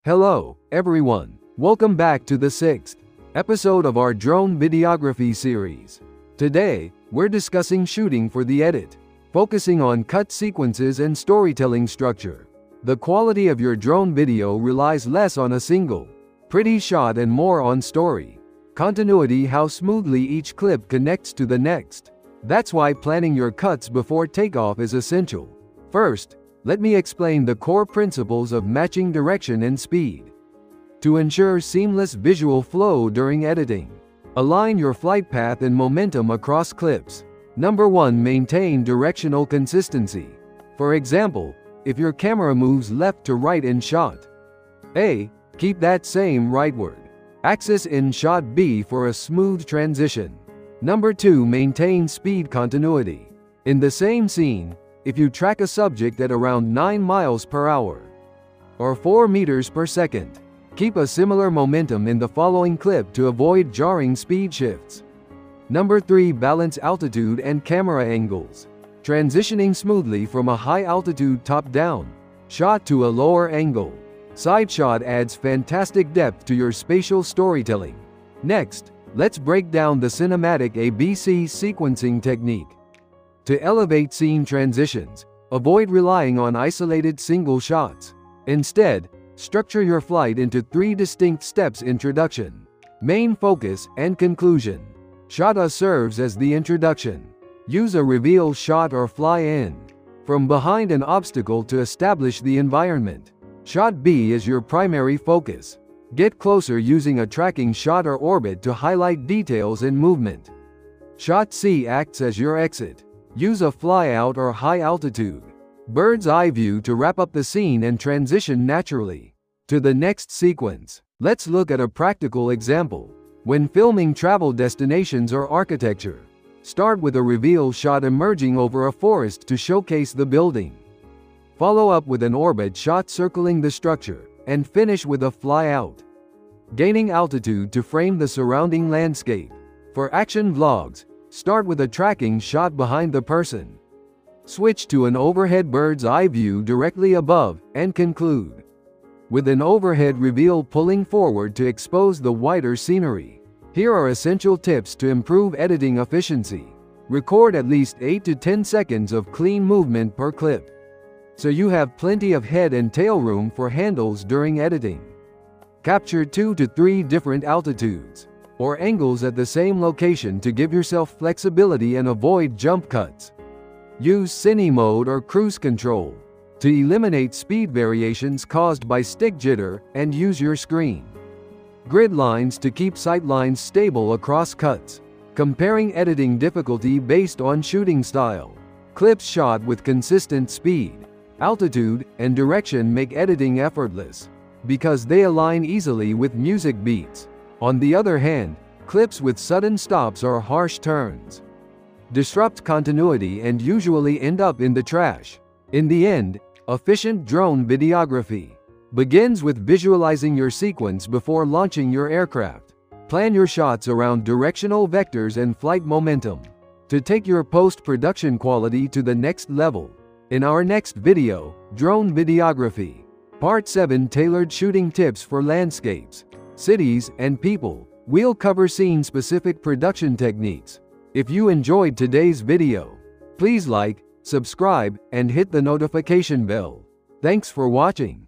Hello, everyone. Welcome back to the sixth episode of our drone videography series. Today, we're discussing shooting for the edit, focusing on cut sequences and storytelling structure. The quality of your drone video relies less on a single, pretty shot and more on story, continuity, how smoothly each clip connects to the next. That's why planning your cuts before takeoff is essential. First, let me explain the core principles of matching direction and speed. To ensure seamless visual flow during editing, align your flight path and momentum across clips. Number 1. Maintain directional consistency. For example, if your camera moves left to right in shot A, keep that same rightward axis in shot B for a smooth transition. Number 2. Maintain speed continuity. In the same scene, if you track a subject at around 9 miles per hour or 4 meters per second, keep a similar momentum in the following clip to avoid jarring speed shifts. Number 3. Balance altitude and camera angles. Transitioning smoothly from a high-altitude top-down shot to a lower angle side shot adds fantastic depth to your spatial storytelling. Next, let's break down the cinematic ABC sequencing technique. To elevate scene transitions, avoid relying on isolated single shots. Instead, structure your flight into 3 distinct steps: introduction, main focus, and conclusion. Shot A serves as the introduction. Use a reveal shot or fly in from behind an obstacle to establish the environment. Shot B is your primary focus. Get closer using a tracking shot or orbit to highlight details and movement. Shot C acts as your exit. Use a fly-out or high-altitude bird's eye view to wrap up the scene and transition naturally to the next sequence. Let's look at a practical example. When filming travel destinations or architecture, start with a reveal shot emerging over a forest to showcase the building. Follow up with an orbit shot circling the structure, and finish with a fly-out, gaining altitude to frame the surrounding landscape. For action vlogs, start with a tracking shot behind the person. Switch to an overhead bird's eye view directly above, and conclude with an overhead reveal pulling forward to expose the wider scenery. Here are essential tips to improve editing efficiency. Record at least 8 to 10 seconds of clean movement per clip, so you have plenty of head and tail room for handles during editing. Capture 2 to 3 different altitudes or angles at the same location to give yourself flexibility and avoid jump cuts. Use cine mode or cruise control to eliminate speed variations caused by stick jitter, and use your screen grid lines to keep sight lines stable across cuts. Comparing editing difficulty based on shooting style. Clips shot with consistent speed, altitude, and direction make editing effortless because they align easily with music beats. On the other hand, clips with sudden stops or harsh turns disrupt continuity and usually end up in the trash. In the end, efficient drone videography begins with visualizing your sequence before launching your aircraft. Plan your shots around directional vectors and flight momentum to take your post-production quality to the next level. In our next video, Drone Videography, Part 7, tailored shooting tips for landscapes, cities, and people, we'll cover scene-specific production techniques. If you enjoyed today's video, please like, subscribe, and hit the notification bell. Thanks for watching.